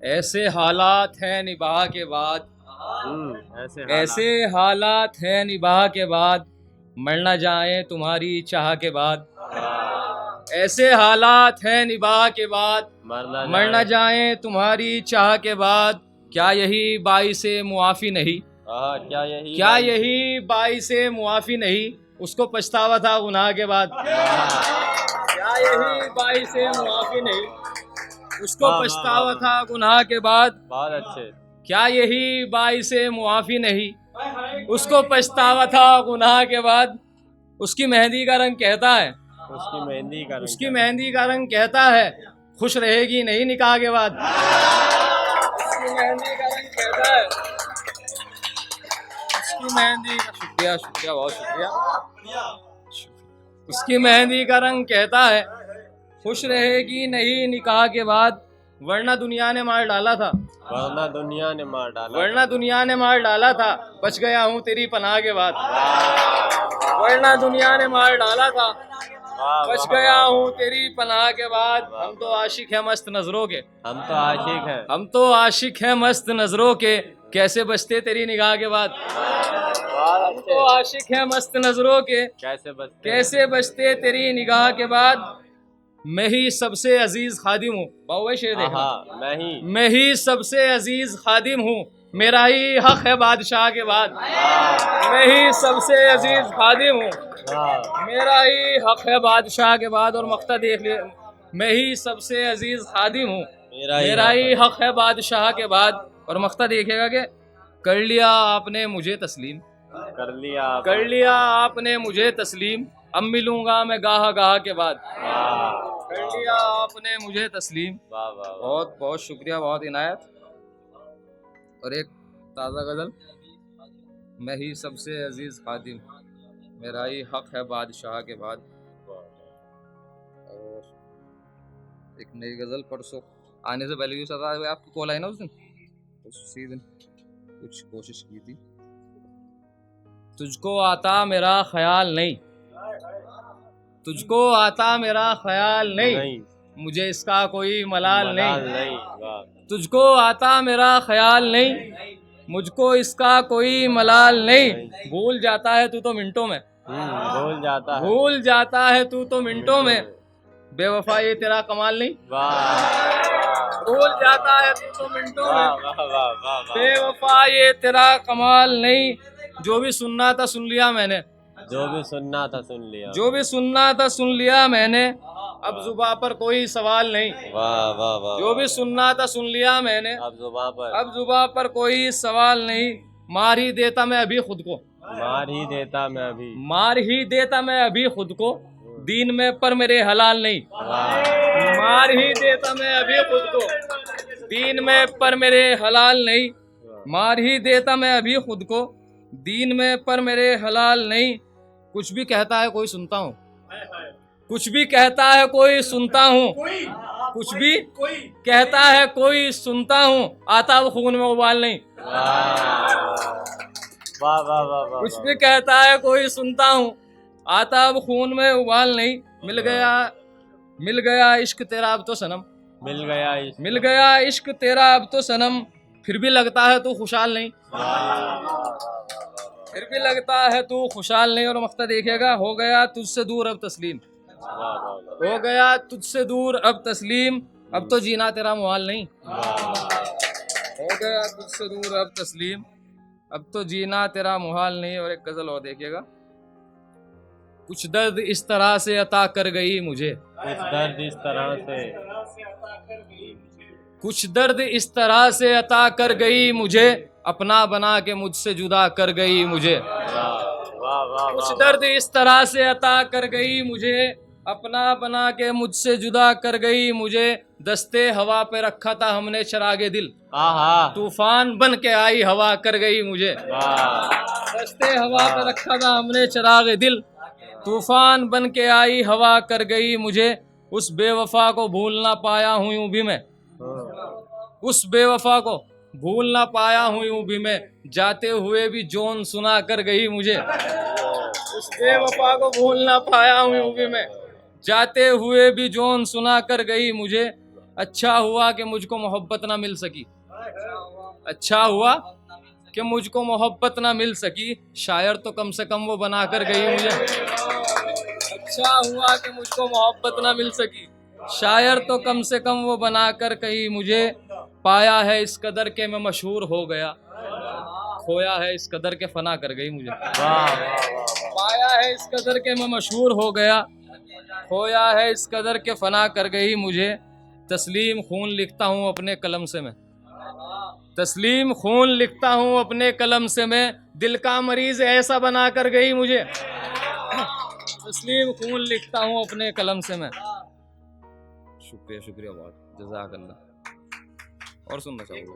ऐसे हालात हैं निबाह के बाद, ऐसे हालात हैं निबाह के बाद, मर न जाए तुम्हारी चाह के बाद। ऐसे हालात हैं निबाह के बाद, मर न जाए तुम्हारी चाह के बाद। क्या यही बाइसे मुआफ़ी नहीं, क्या यही बाइसे मुआफ़ी नहीं, उसको पछतावा था गुनाह के बाद। क्या यही बाइसे मुआफ़ी नहीं, उसको पछतावा था गुनाह के बाद। बहुत अच्छे। क्या यही बाइसे मुआफ़ी नहीं, उसको पछतावा था गुनाह के बाद। उसकी मेहंदी का रंग कहता है, उसकी मेहंदी का रंग, उसकी मेहंदी का रंग कहता है, खुश रहेगी नहीं निकाह के बाद। उसकी मेहंदी का रंग कहता है, उसकी मेहंदी का, शुक्रिया शुक्रिया बहुत शुक्रिया। उसकी मेहंदी का रंग कहता है, खुश रहेगी नहीं निकाह के बाद। वरना दुनिया ने मार डाला था, वरना दुनिया ने मार डाला, वरना दुनिया ने मार डाला था, बच गया हूँ तेरी पनाह के बाद। वरना दुनिया ने मार डाला था, बच गया हूँ तेरी पनाह के बाद। हम तो आशिक हैं मस्त नजरों के, हम तो आशिक हैं, हम तो आशिक हैं मस्त नजरों के, कैसे बचते तेरी निगाह के बाद। हम तो आशिक हैं मस्त नजरों के, कैसे बचते तेरी निगाह के बाद। मैं ही सबसे अजीज खादिम हूँ, बाबू शेर देखना, मैं ही सबसे अजीज खादिम हूँ, मेरा ही हक है बादशाह के बाद। मैं ही सबसे अजीज खादिम हूँ, मेरा ही हक है बादशाह के बाद। और मक्ता देख लिए, मैं ही सबसे अजीज खादिम हूँ, मेरा ही हक है बादशाह के बाद। और मक्ता देखिएगा कि कर लिया आपने मुझे तस्लीम, कर लिया आपने मुझे तस्लीम, अब मिलूंगा मैं गाह गाह के बाद। कर लिया आपने मुझे तस्लीम। बहुत बहुत शुक्रिया, बहुत इनायत। और एक ताज़ा गज़ल, मैं ही सबसे अजीज़ खादिम, मेरा ही हक है बादशाह के बाद। और एक नई गज़ल परसों आने से पहले आपकी कॉल आई ना उस दिन, उसी दिन कुछ कोशिश की थी। तुझको आता मेरा ख्याल नहीं, तुझको आता मेरा ख्याल नहीं, मुझे इसका कोई मलाल नहीं। तुझको आता मेरा ख्याल नहीं, मुझको इसका कोई मलाल नहीं। भूल जाता है तू तो मिनटों में, भूल जाता है तू तो मिनटों में, बेवफा ये तेरा कमाल नहीं। भूल जाता है तू तो मिनटों में, बेवफा ये तेरा कमाल नहीं। जो भी सुनना था सुन लिया मैंने, जो भी सुनना था सुन लिया, जो भी सुनना था सुन लिया मैंने, अब जुबां पर कोई सवाल नहीं। वाह वाह वाह। जो भी सुनना था सुन लिया मैंने, अब जुबां पर कोई सवाल नहीं। मार ही देता मैं अभी खुद को, मार ही देता मैं अभी, मार ही देता मैं अभी खुद को, दीन में पर मेरे हलाल नहीं। मार ही देता मैं अभी खुद को, दीन में पर मेरे हलाल नहीं। मार ही देता मैं अभी खुद को, दीन में पर मेरे हलाल नहीं। कुछ भी कहता है कोई सुनता हूँ, कुछ भी कहता है कोई सुनता हूँ, कुछ भी कहता है कोई सुनता हूँ, आता वो खून में उबाल नहीं। वाह वाह वाह। कुछ भी कहता है कोई सुनता हूँ, आता अब खून में उबाल नहीं। मिल गया इश्क तेरा अब तो सनम, मिल गया इश्क तेरा अब तो सनम, फिर भी लगता है तू खुशहाल नहीं, फिर भी लगता है तू खुशहाल नहीं। और मक्ता देखिएगा, हो गया तुझसे दूर अब तस्लीम, हो गया तुझसे दूर अब तस्लीम, अब तो जीना तेरा मुहाल नहीं। हो गया तुझसे दूर अब तस्लीम, अब तो जीना तेरा मुहाल नहीं। और एक गजल और देखिएगा, कुछ दर्द इस तरह से अता कर गई मुझे, कुछ दर्द इस तरह से, कुछ दर्द इस तरह से अता कर गई मुझे, अपना बना के मुझसे जुदा कर गई मुझे। कुछ दर्द इस तरह से अता कर गई मुझे, अपना बना के मुझसे जुदा कर गई मुझे। दस्ते हवा पे रखा था हमने चरागे दिल, तूफान बन के आई हवा कर गई मुझे। दस्ते हवा पे रखा था हमने चरागे दिल, तूफान बन के आई हवा कर गई मुझे। उस बेवफा को भूल ना पाया हूँ यूं भी मैं, उस बेवफा को भूल ना पाया हूँ यूं भी मैं, जाते हुए भी जोन सुना कर गई मुझे। उस बेवफा को भूल ना पाया हूँ यूं भी मैं, जाते हुए भी जोन सुना कर गई मुझे। अच्छा हुआ कि मुझको मोहब्बत ना मिल सकी, अच्छा हुआ कि मुझको मोहब्बत ना मिल सकी, शायर तो कम से कम वो बना कर गई मुझे। अच्छा हुआ कि मुझको मोहब्बत ना मिल सकी, शायर तो कम से कम वो बना कर कही मुझे। पाया है इस कदर के मैं मशहूर हो गया, खोया है इस कदर के फना कर गई मुझे। पाया है इस कदर के मैं मशहूर हो गया, खोया है इस कदर के फना कर गई मुझे। तस्लीम खून लिखता हूँ अपने कलम से मैं, तस्लीम खून लिखता हूँ अपने कलम से मैं, दिल का मरीज ऐसा बना कर गई मुझे। तस्लीम खून लिखता हूँ अपने कलम से मैं। शुक्रिया शुक्रिया बहुत, जज़ाकल्लाह। और सुनना चाहूँगा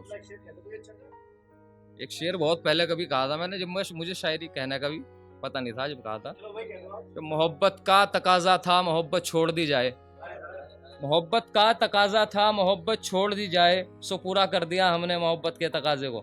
एक शेर, बहुत पहले कभी कहा था मैंने, जब मुझे शायरी कहने का भी पता नहीं था, जब कहा था कि मोहब्बत का तकाजा था मोहब्बत छोड़ दी जाए, मोहब्बत का तकाजा था मोहब्बत छोड़ दी जाए, सो पूरा कर दिया हमने मोहब्बत के तकाजे को।